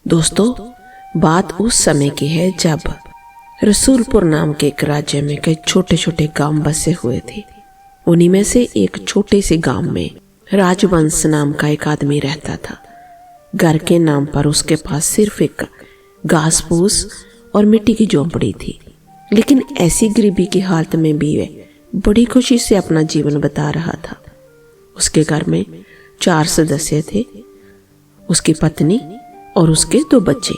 दोस्तों, बात उस समय की है जब रसूलपुर नाम के एक राज्य में कई छोटे छोटे गांव बसे हुए थे। उन्हीं में से एक छोटे से गांव में राजवंश नाम का एक आदमी रहता था। घर के नाम पर उसके पास सिर्फ एक घास फूस और मिट्टी की झोंपड़ी थी, लेकिन ऐसी गरीबी की हालत में भी वह बड़ी खुशी से अपना जीवन बिता रहा था। उसके घर में 4 सदस्य थे, उसकी पत्नी और उसके 2 बच्चे।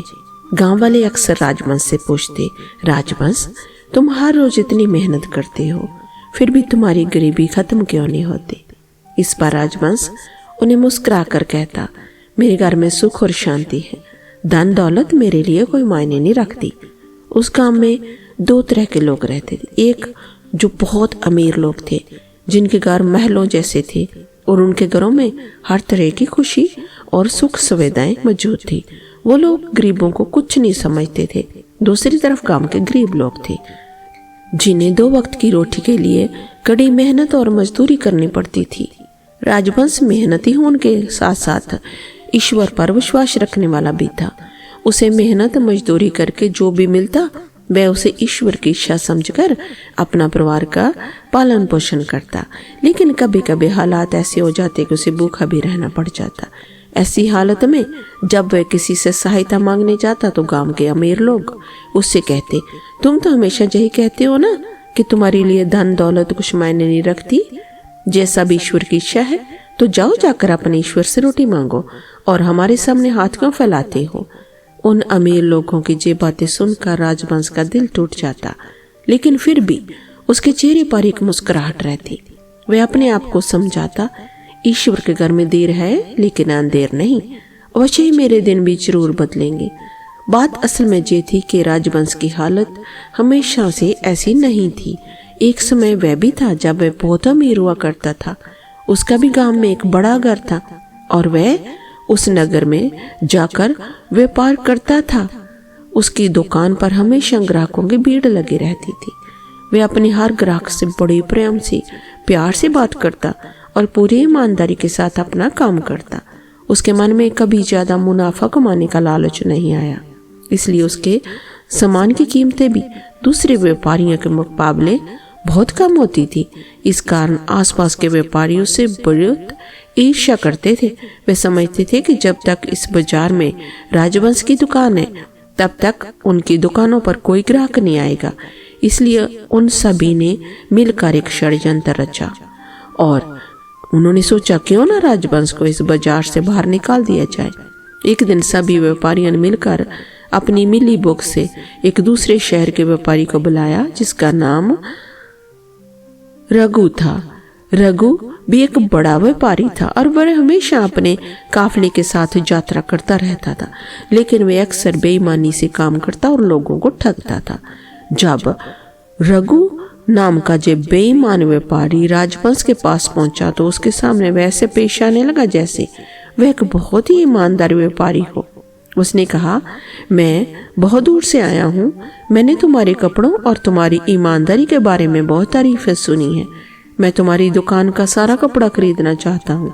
गांव वाले अक्सर राजवंश से पूछते, राजवंश, तुम हर रोज इतनी मेहनत करते हो, फिर भी तुम्हारी गरीबी खत्म क्यों नहीं होती? इस पर राजवंश उन्हें मुस्कुरा कर कहता, मेरे घर में सुख और शांति है, धन दौलत मेरे लिए कोई मायने नहीं रखती। उस गांव में 2 तरह के लोग रहते थे। एक जो बहुत अमीर लोग थे, जिनके घर महलों जैसे थे और उनके घरों में हर तरह की खुशी और सुख सुविधाएं मौजूद थी। वो लोग गरीबों को कुछ नहीं समझते थे। दूसरी तरफ गांव के गरीब लोग थे, जिन्हें 2 वक्त की रोटी के लिए कड़ी मेहनत और मजदूरी करनी पड़ती थी। राजवंश मेहनती होने के साथ साथ ईश्वर पर विश्वास रखने वाला भी था। उसे मेहनत मजदूरी करके जो भी मिलता वह उसे ईश्वर की इच्छा समझकर अपना परिवार का पालन पोषण करता। लेकिन कभी कभी हालात ऐसे हो जाते कि उसे भूखा भी रहना पड़ जाता। ऐसी हालत में जब वह किसी से सहायता मांगने जाता तो गांव के अमीर लोग उससे कहते, तुम तो हमेशा यही कहते हो ना कि तुम्हारे लिए धन दौलत कुछ मायने नहीं रखती। जैसा भी ईश्वर की इच्छा है तो जाओ, जाकर अपने ईश्वर से रोटी मांगो और हमारे सामने हाथ क्यों फैलाते हो? उन अमीर लोगों की ये बातें सुनकर राजवंश का दिल टूट जाता, लेकिन फिर भी उसके चेहरे पर एक मुस्कुराहट रहती। वह अपने आप को समझाता, ईश्वर के घर में देर है लेकिन अंधेर नहीं, अवश्य ही मेरे दिन भी जरूर बदलेंगे। बात असल में ये थी कि राजवंश की हालत हमेशा से ऐसी नहीं थी। एक समय वह भी था जब वह बहुत अमीर हुआ करता था। उसका भी गांव में एक बड़ा घर था और वह उस नगर में जाकर व्यापार करता था। उसकी दुकान पर हमेशा ग्राहकों की भीड़ लगी रहती थी। वह अपने हर ग्राहक से बड़े प्रेम से प्यार से बात करता और पूरी ईमानदारी के साथ अपना काम करता। उसके मन में कभी ज्यादा मुनाफा कमाने का लालच नहीं आया, इसलिए उसके सामान की कीमतें भी दूसरे व्यापारियों के मुकाबले बहुत कम होती थी। इस कारण आसपास के व्यापारी उससे बहुत ईर्ष्या करते थे। वे समझते थे कि जब तक इस बाजार में राजवंश की दुकान है तब तक उनकी दुकानों पर कोई ग्राहक नहीं आएगा। इसलिए उन सभी ने मिलकर एक षड्यंत्र रचा और उन्होंने सोचा, क्यों ना राजवंश को इस बाजार से बाहर निकाल दिया जाए। एक दिन सभी व्यापारियों ने मिलकर अपनी मिली बुक से एक दूसरे शहर के व्यापारी को बुलाया, जिसका नाम रघु था। रघु भी एक बड़ा व्यापारी था और वह हमेशा अपने काफले के साथ यात्रा करता रहता था, लेकिन वह अक्सर बेईमानी से काम करता और लोगों को ठगता था। जब रघु नाम का जो बेईमान व्यापारी राजवंश के पास पहुंचा तो उसके सामने वैसे पेश आने लगा जैसे वह एक बहुत ही ईमानदार व्यापारी हो। उसने कहा, मैं बहुत दूर से आया हूँ, मैंने तुम्हारे कपड़ों और तुम्हारी ईमानदारी के बारे में बहुत तारीफें सुनी है। मैं तुम्हारी दुकान का सारा कपड़ा खरीदना चाहता हूँ,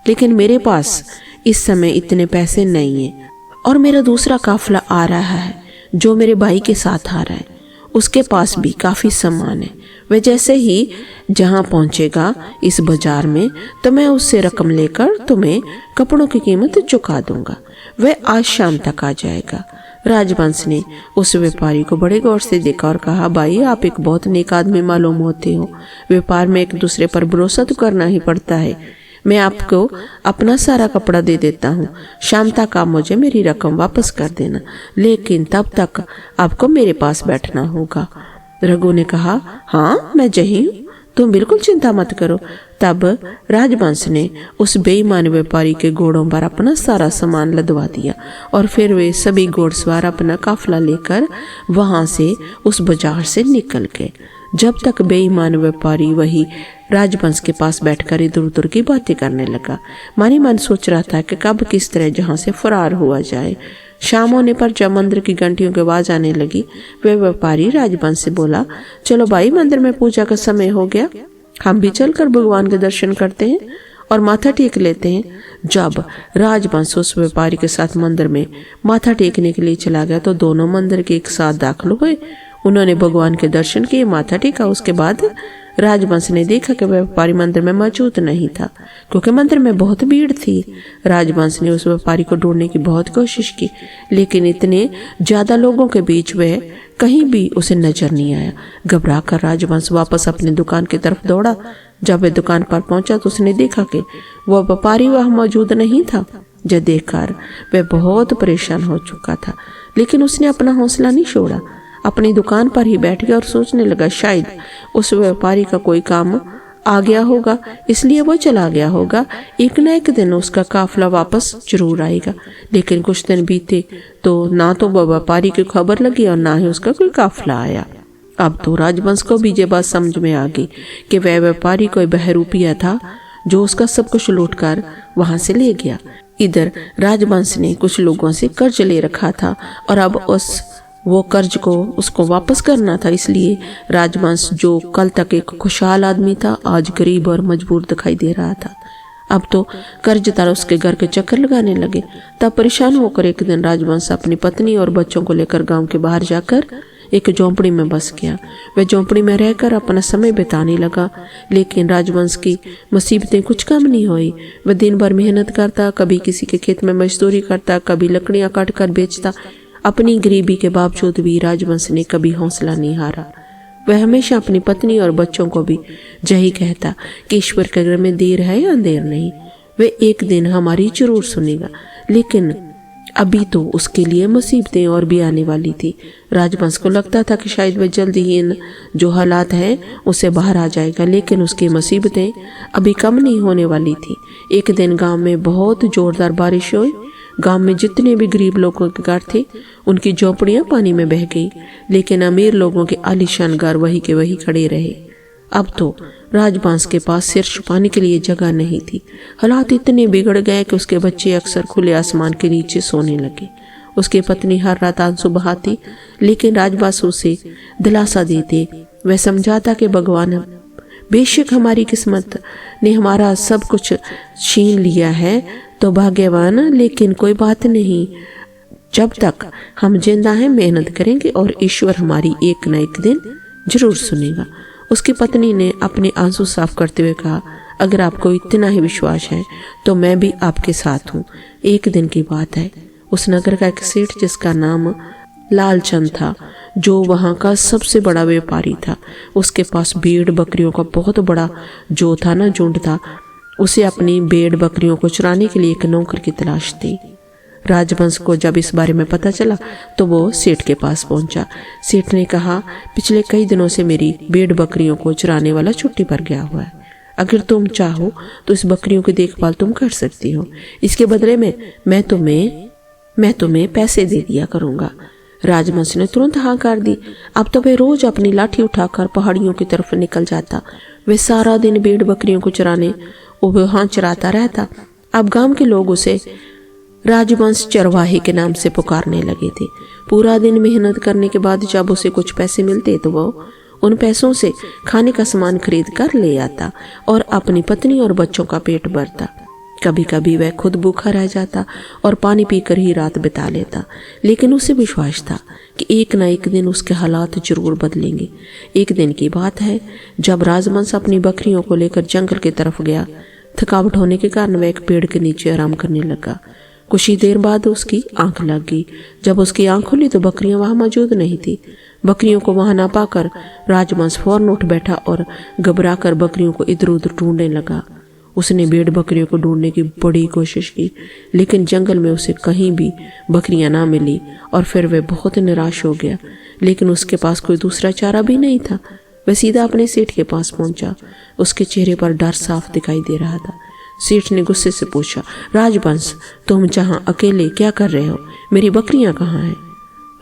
लेकिन मेरे पास इस समय इतने पैसे नहीं है और मेरा दूसरा काफिला आ रहा है जो मेरे भाई के साथ आ रहा है। उसके पास भी काफी सामान है। वह जैसे ही जहाँ पहुँचेगा इस बाजार में तो मैं उससे रकम लेकर तुम्हें कपड़ों की कीमत चुका दूंगा। वह आज शाम तक आ जाएगा। राजवंश ने उस व्यापारी को बड़े गौर से देखा और कहा, भाई, आप एक बहुत नेक आदमी मालूम होते हो। व्यापार में एक दूसरे पर भरोसा तो करना ही पड़ता है। मैं आपको अपना सारा कपड़ा दे देता हूँ, शाम तक आप मुझे मेरी रकम वापस कर देना, लेकिन तब तक आपको मेरे पास बैठना होगा। रघु ने कहा, हाँ, मैं यही हूँ, तुम बिल्कुल चिंता मत करो। तब राजवंश ने उस बेईमान व्यापारी के घोड़ों पर अपना सारा सामान लदवा दिया और फिर वे सभी घोड़सवार अपना काफिला लेकर वहां से उस बाजार से निकल गए। जब तक बेईमान व्यापारी वही राजवंश के पास बैठकर इधर उधर की बातें करने लगा। मानी मन सोच रहा था कि कब किस तरह जहां से फरार हुआ जाए। शाम होने पर जब मंदिर की घंटियों की आवाज आने लगी, वह व्यापारी राजवंश से बोला, चलो भाई, मंदिर में पूजा का समय हो गया, हम भी चलकर भगवान के दर्शन करते हैं और माथा टेक लेते हैं। जब राजवंश उस व्यापारी के साथ मंदिर में माथा टेकने के लिए चला गया तो दोनों मंदिर के एक साथ दाखिल हुए। उन्होंने भगवान के दर्शन किए, माथा टेका। उसके बाद राजवंश ने देखा कि व्यापारी मंदिर में मौजूद नहीं था, क्योंकि मंदिर में बहुत भीड़ थी। राजवंश ने उस व्यापारी को ढूंढने की बहुत कोशिश की, लेकिन इतने ज्यादा लोगों के बीच वह कहीं भी उसे नजर नहीं आया। घबरा कर राजवंश वापस अपनी दुकान की तरफ दौड़ा। जब वह दुकान पर पहुंचा तो उसने देखा कि वह व्यापारी वहां मौजूद नहीं था। जब देखकर वह बहुत परेशान हो चुका था, लेकिन उसने अपना हौसला नहीं छोड़ा। अपनी दुकान पर ही बैठ गया और सोचने लगा शायद उस व्यापारी का कोई काम आ गया होगा, इसलिए वो चला गया होगा। एक न एक दिन उसका काफिला वापस जरूर आएगा। लेकिन कुछ दिन बीते तो ना तो वह व्यापारी की खबर लगी और ना ही उसका कोई काफिला आया। अब तो राजवंश को भी ये बात समझ में आ गई कि वह व्यापारी कोई बहरूपिया था जो उसका सब कुछ लूट कर वहां से ले गया। इधर राजवंश ने कुछ लोगों से कर्ज ले रखा था और अब वो कर्ज को उसको वापस करना था। इसलिए राजवंश, जो कल तक एक खुशहाल आदमी था, आज गरीब और मजबूर दिखाई दे रहा था। अब तो कर्जदार उसके घर के चक्कर लगाने लगे। तब परेशान होकर एक दिन राजवंश अपनी पत्नी और बच्चों को लेकर गांव के बाहर जाकर एक झोंपड़ी में बस गया। वह झोंपड़ी में रहकर अपना समय बिताने लगा। लेकिन राजवंश की मुसीबतें कुछ कम नहीं हुई। वह दिन भर मेहनत करता, कभी किसी के खेत में मजदूरी करता, कभी लकड़ियां काट कर बेचता। अपनी गरीबी के बावजूद भी राजवंश ने कभी हौसला नहीं हारा। वह हमेशा अपनी पत्नी और बच्चों को भी यही कहता कि ईश्वर के घर में देर है या अंधेर नहीं, वह एक दिन हमारी जरूर सुनेगा। लेकिन अभी तो उसके लिए मुसीबतें और भी आने वाली थी। राजवंश को लगता था कि शायद वह जल्दी ही इन जो हालात हैं उससे बाहर आ जाएगा, लेकिन उसकी मुसीबतें अभी कम नहीं होने वाली थी। एक दिन गांव में बहुत जोरदार बारिश हुई। गांव में जितने भी गरीब लोगों के घर थे उनकी झोपड़ियां पानी में बह गई, लेकिन अमीर लोगों के आलीशान घर वही के वही खड़े रहे। अब तो राजवंश के पास सिर छुपाने के लिए जगह नहीं थी। हालात इतने बिगड़ गए कि उसके बच्चे अक्सर खुले आसमान के नीचे सोने लगे। उसकी पत्नी हर रात आंसू बहाती, लेकिन राजवंश उसे दिलासा देते। वह समझाता कि भगवान, बेशक हमारी किस्मत ने हमारा सब कुछ छीन लिया है तो भाग्यवान, लेकिन कोई बात नहीं, जब तक हम जिंदा हैं मेहनत करेंगे और ईश्वर हमारी एक न एक दिन जरूर सुनेगा। उसकी पत्नी ने अपने आंसू साफ करते हुए कहा, अगर आपको इतना ही विश्वास है तो मैं भी आपके साथ हूँ। एक दिन की बात है, उस नगर का एक सेठ जिसका नाम लालचंद था, जो वहाँ का सबसे बड़ा व्यापारी था, उसके पास भेड़ बकरियों का बहुत बड़ा जो था ना झुंड था। उसे अपनी भेड़ बकरियों को चुराने के लिए एक नौकर की तलाश थी। राजवंश को जब इस बारे में पता चला तो वो सेठ के पास पहुंचा। सेठ ने कहा, पिछले कई दिनों से मेरी भेड़ बकरियों को चुराने वाला छुट्टी पर गया हुआ है। अगर तुम चाहो तो इस बकरियों की देखभाल तुम कर सकती हो। इसके बदले में मैं तुम्हें पैसे दे दिया करूंगा। राजवंश ने तुरंत हाँ कर दी। अब तो वह रोज अपनी लाठी उठाकर पहाड़ियों की तरफ निकल जाता। वह सारा दिन भेड़ बकरियों को चराने वहां चराता रहता। अब गांव के लोग उसे राजवंश चरवाहे के नाम से पुकारने लगे थे। पूरा दिन मेहनत करने के बाद जब उसे कुछ पैसे मिलते तो वो उन पैसों से खाने का सामान खरीद कर ले आता और अपनी पत्नी और बच्चों का पेट भरता। कभी कभी वह खुद भूखा रह जाता और पानी पीकर ही रात बिता लेता, लेकिन उसे विश्वास था कि एक न एक दिन उसके हालात जरूर बदलेंगे। एक दिन की बात है, जब राजवंश अपनी बकरियों को लेकर जंगल की तरफ गया। थकावट होने के कारण वह एक पेड़ के नीचे आराम करने लगा। कुछ ही देर बाद उसकी आंख लग गई। जब उसकी आंख खुली तो बकरियां वहां मौजूद नहीं थी। बकरियों को वहां ना पाकर राजवंश फौरन उठ बैठा और घबराकर बकरियों को इधर उधर ढूंढने लगा। उसने भेड़ बकरियों को ढूंढने की बड़ी कोशिश की, लेकिन जंगल में उसे कहीं भी बकरियां ना मिली और फिर वह बहुत निराश हो गया। लेकिन उसके पास कोई दूसरा चारा भी नहीं था। वह सीधा अपने सेठ के पास पहुंचा। उसके चेहरे पर डर साफ दिखाई दे रहा था। सेठ ने गुस्से से पूछा, राजवंश, तुम जहां अकेले क्या कर रहे हो? मेरी बकरियां कहाँ हैं?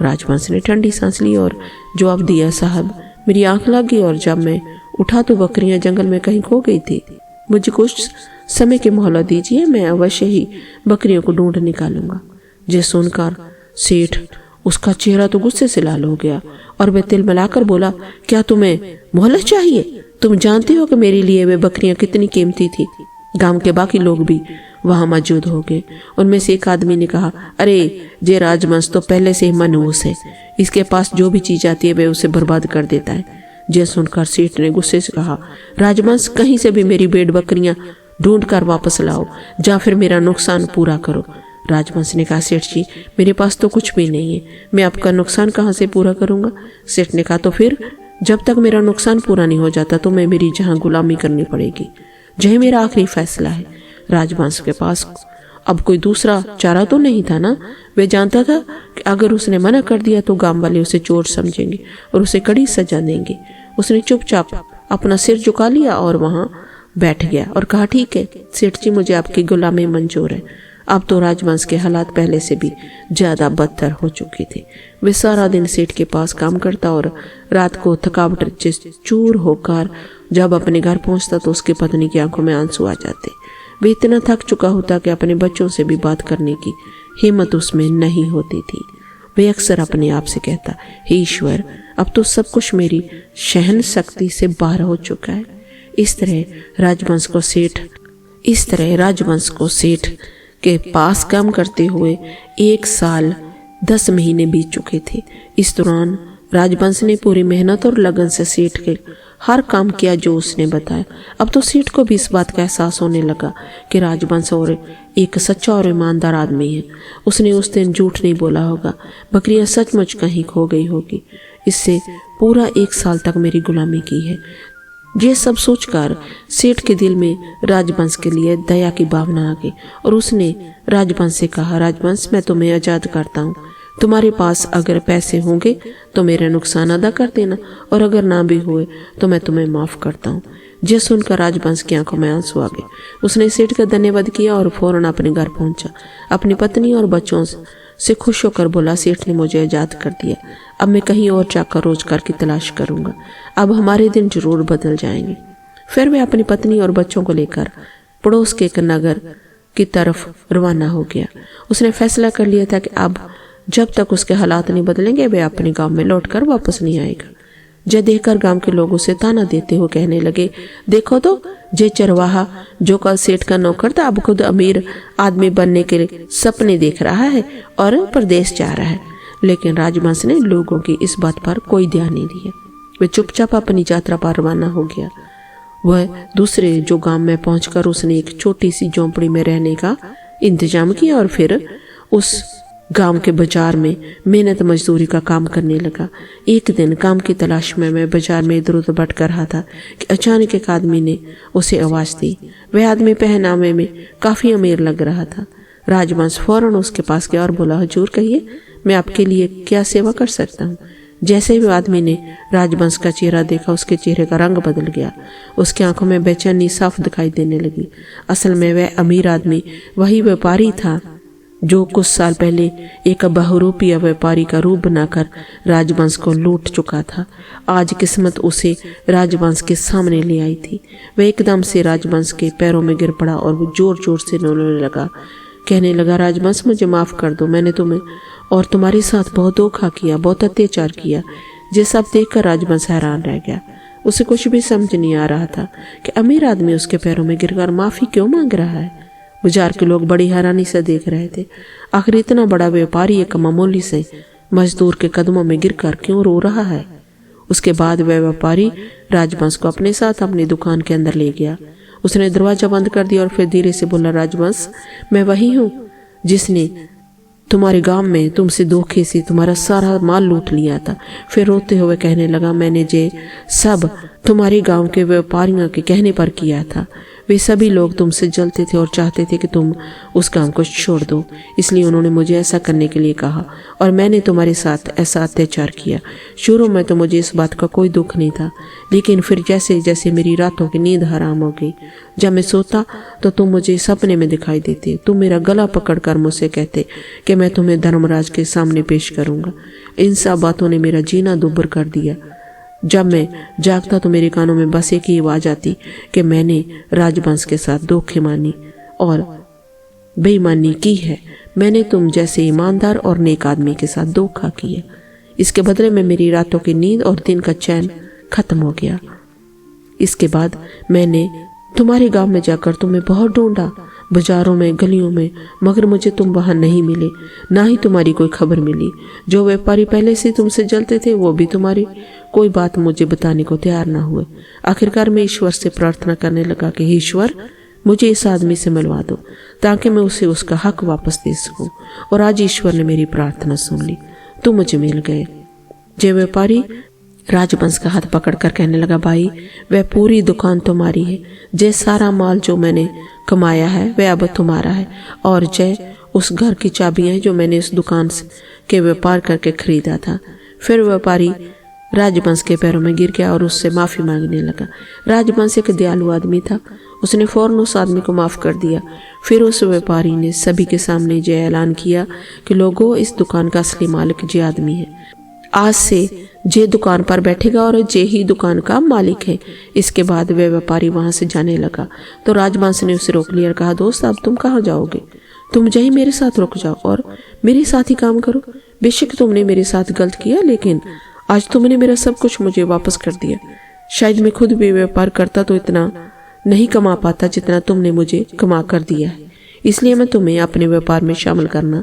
राजवंश ने ठंडी सांस ली और जवाब दिया, साहब, मेरी आंख लग गई और जब मैं उठा तो बकरियां जंगल में कहीं खो गई थी। मुझे कुछ समय की मोहलत दीजिए, मैं अवश्य ही बकरियों को ढूंढ निकालूंगा। ये सुनकर सेठ, उसका चेहरा तो गुस्से से लाल हो गया और वह तिल मिलाकर बोला, क्या तुम्हें मोहलत चाहिए? तुम जानते हो कि मेरे लिए वे बकरियां कितनी कीमती थी। गांव के बाकी लोग भी वहां मौजूद हो गए। उनमें से एक आदमी ने कहा, अरे जे राजवंश तो पहले से ही मनहूस है, इसके पास जो भी चीज आती है वे उसे बर्बाद कर देता है। यह सुनकर सेठ ने गुस्से से कहा, राजवंश कहीं से भी मेरी भेड़ बकरियां ढूंढ कर वापस लाओ, या फिर मेरा नुकसान पूरा करो। राजवंश ने कहा, सेठ जी मेरे पास तो कुछ भी नहीं है, मैं आपका नुकसान कहाँ से पूरा करूंगा। सेठ ने कहा, तो फिर जब तक मेरा नुकसान पूरा नहीं हो जाता तो मैं मेरी जहां गुलामी करनी पड़ेगी, यही मेरा आखिरी फैसला है। राजवंश के पास अब कोई दूसरा चारा तो नहीं था ना। वे जानता था कि अगर उसने मना कर दिया तो गांव वाले उसे चोर समझेंगे और उसे कड़ी सजा देंगे। उसने चुपचाप अपना सिर झुका लिया और वहां बैठ गया और कहा, ठीक है सेठ जी, मुझे आपकी गुलामी मंजूर है। अब तो राजवंश के हालात पहले से भी ज्यादा बदतर हो चुके थे। वे सारा दिन सेठ के पास काम करता और रात को थकावट से चूर होकर जब अपने घर पहुंचता तो उसकी पत्नी की आंखों में आंसू आ जाते। वे इतना थक चुका होता कि अपने बच्चों से भी बात करने की हिम्मत उसमें नहीं होती थी। वे अक्सर अपने आप से कहता, हे ईश्वर, अब तो सब कुछ मेरी सहन शक्ति से बाहर हो चुका है। इस तरह राजवंश को सेठ के पास काम करते हुए 1 साल 10 महीने बीत चुके थे। इस दौरान राजवंश ने पूरी मेहनत और लगन से सेठ के हर काम किया जो उसने बताया। अब तो सेठ को भी इस बात का एहसास होने लगा कि राजवंश और एक सच्चा और ईमानदार आदमी है। उसने उस दिन झूठ नहीं बोला होगा, बकरियां सचमुच कहीं खो गई होगी। इससे पूरा 1 साल तक मेरी गुलामी की है। ये सब सोचकर सेठ के दिल में राजवंश के लिए दया की भावना आ गई और उसने राजवंश से कहा, राजवंश मैं तुम्हें आजाद करता हूँ। तुम्हारे पास अगर पैसे होंगे तो मेरा नुकसान अदा कर देना, और अगर ना भी हुए तो मैं तुम्हें माफ करता हूँ। यह सुनकर राजवंश की आंखों में आंसू आ गए। उसने सेठ का धन्यवाद किया और फौरन अपने घर पहुंचा। अपनी पत्नी और बच्चों से खुश होकर बोला, सेठ ने मुझे आजाद कर दिया, अब मैं कहीं और जाकर रोजगार की तलाश करूंगा। अब हमारे दिन जरूर बदल जाएंगे। फिर वे अपनी पत्नी और बच्चों को लेकर पड़ोस के एक नगर की तरफ रवाना हो गया। उसने फैसला कर लिया था कि अब जब तक उसके हालात नहीं बदलेंगे वे अपने गांव में लौटकर वापस नहीं आएगा। यह देखकर गांव के लोग उसे ताना देते हुए कहने लगे, देखो तो जे चरवाहा जो कल सेठ का नौकर था अब खुद अमीर आदमी बनने के सपने देख रहा है और प्रदेश जा रहा है। लेकिन राजवंश ने लोगों की इस बात पर कोई ध्यान नहीं दिया। वे चुपचाप अपनी यात्रा पर रवाना हो गया। वह दूसरे जो गांव में पहुंचकर उसने एक छोटी सी झोंपड़ी में रहने का इंतजाम किया और फिर उस गांव के बाजार में मेहनत मजदूरी का काम करने लगा। एक दिन काम की तलाश में मैं बाजार में इधर उधर भटक रहा था कि अचानक एक आदमी ने उसे आवाज दी। वह आदमी पहनावे में काफी अमीर लग रहा था। राजवंश फौरन उसके पास गया और बोला, हुजूर कहिए, मैं आपके लिए क्या सेवा कर सकता हूँ। जैसे ही आदमी ने राजवंश का चेहरा देखा उसके चेहरे का रंग बदल गया। उसकी आंखों में बेचैनी साफ दिखाई देने लगी। असल में वह अमीर आदमी वही व्यापारी था जो कुछ साल पहले एक बहुरूपीय व्यापारी का रूप बनाकर राजवंश को लूट चुका था। आज किस्मत उसे राजवंश के सामने ले आई थी। वह एकदम से राजवंश के पैरों में गिर पड़ा और वो जोर जोर से रोने लगा। कहने लगा, राजवंश मुझे माफ कर दो, मैंने तुम्हें और तुम्हारे साथ बहुत धोखा किया, बहुत अत्याचार किया। ये सब देखकर राजवंश हैरान रह गया। उसे कुछ भी समझ नहीं आ रहा था कि अमीर आदमी उसके पैरों में गिरकर माफी क्यों मांग रहा है। बाजार के लोग बड़ी हैरानी से देख रहे थे। आखिर इतना बड़ा व्यापारी एक मामूली से मजदूर के कदमों में गिरकर क्यों रो रहा है। उसके बाद वह व्यापारी राजवंश को अपने साथ अपनी दुकान के अंदर ले गया। उसने दरवाजा बंद कर दिया और फिर धीरे से बोला, राजवंश मैं वही हूँ जिसने तुम्हारे गांव में तुमसे धोखे से तुम्हारा सारा माल लूट लिया था। फिर रोते हुए कहने लगा, मैंने जे सब तुम्हारे गांव के व्यापारियों के कहने पर किया था। वे सभी लोग तुमसे जलते थे और चाहते थे कि तुम उस काम को छोड़ दो, इसलिए उन्होंने मुझे ऐसा करने के लिए कहा और मैंने तुम्हारे साथ ऐसा अत्याचार किया। शुरू में तो मुझे इस बात का कोई दुख नहीं था, लेकिन फिर जैसे जैसे मेरी रातों की नींद हराम हो गई, जब मैं सोता तो तुम मुझे सपने में दिखाई देते। तुम मेरा गला पकड़कर मुझसे कहते कि मैं तुम्हें धर्मराज के सामने पेश करूंगा। इन सब बातों ने मेरा जीना दुभर कर दिया। जब मैं जागता तो मेरे कानों में बस एक ही आवाज आती कि मैंने राजवंश के साथ धोखे मानी और बेईमानी की है। मैंने तुम जैसे ईमानदार और नेक आदमी के साथ धोखा किया। इसके बदले में मेरी रातों की नींद और दिन का चैन खत्म हो गया। इसके बाद मैंने तुम्हारे गांव में जाकर तुम्हें बहुत ढूंढा, बाजारों में, गलियों में, मगर मुझे तुम वहां नहीं मिले, ना ही तुम्हारी कोई खबर मिली। जो व्यापारी पहले से तुमसे जलते थे वो भी तुम्हारी कोई बात मुझे बताने को तैयार ना हुए। आखिरकार मैं ईश्वर से प्रार्थना करने लगा कि हे ईश्वर, मुझे इस आदमी से मिलवा दो ताकि मैं उसे उसका हक वापस दे सकूं। और आज ईश्वर ने मेरी प्रार्थना सुन ली, तुम मुझे मिल गए। जय व्यापारी राजवंश का हाथ पकड़कर कहने लगा, भाई वह पूरी दुकान तुम्हारी है। जय सारा माल जो मैंने कमाया है वह अब तुम्हारा है। और जय उस घर की चाबियां हैं जो मैंने इस दुकान के व्यापार करके खरीदा था। फिर व्यापारी राजवंश के पैरों में गिर गया और उससे माफी मांगने लगा। राजवंश एक दयालु आदमी था, उसने फौरन उस आदमी को माफ कर दिया। फिर उस व्यापारी ने सभी के सामने जय ऐलान किया कि लोगों, इस दुकान का असली मालिक जय आदमी है। आज से जे दुकान पर बैठेगा और जे ही दुकान का मालिक है। इसके बाद वह व्यापारी वहां से जाने लगा तो राजवंश ने उसे रोक लिया और कहा, दोस्त अब तुम कहाँ जाओगे? तुम जय मेरे साथ रुक जाओ और मेरे साथ ही काम करो। बेशक तुमने मेरे साथ गलत किया, लेकिन आज तुमने मेरा सब कुछ मुझे वापस कर दिया। शायद मैं खुद भी व्यापार करता तो इतना नहीं कमा पाता जितना तुमने मुझे कमा कर दिया है। इसलिए मैं तुम्हें अपने व्यापार में शामिल करना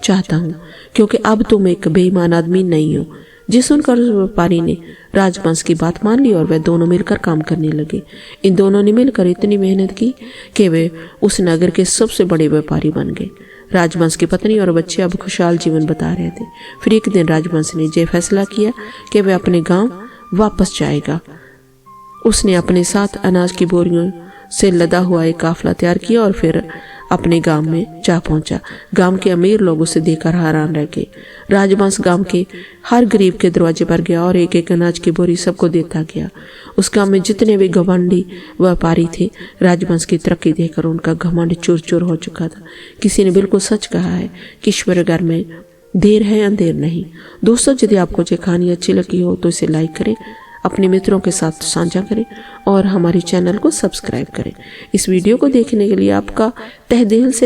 चाहता हूँ, क्योंकि अब तुम एक बेईमान आदमी नहीं हो। जी सुनकर उस व्यापारी ने राजवंश की बात मान ली और वे दोनों मिलकर काम करने लगे। इन दोनों ने मिलकर इतनी मेहनत की कि वे उस नगर के सबसे बड़े व्यापारी बन गए। राजवंश की पत्नी और बच्चे अब खुशहाल जीवन बता रहे थे। फिर एक दिन राजवंश ने यह फैसला किया कि वह अपने गांव वापस जाएगा। उसने अपने साथ अनाज की बोरियों से लदा हुआ एक काफिला तैयार किया और फिर अपने गांव में जा पहुंचा। गांव के अमीर लोग उसे देखकर हैरान रह गए। राजवंश गांव के हर गरीब के दरवाजे पर गया और एक एक अनाज की बोरी सबको देता गया। उस गांव में जितने भी घमंडी व्यापारी थे, राजवंश की तरक्की देखकर उनका घमंड चूर चूर हो चुका था। किसी ने बिल्कुल सच कहा है कि ईश्वर घर में देर है अंधेर नहीं। दोस्तों, यदि आपको ये कहानी अच्छी लगी हो तो इसे लाइक करें, अपने मित्रों के साथ साझा करें और हमारे चैनल को सब्सक्राइब करें। इस वीडियो को देखने के लिए आपका तहे दिल से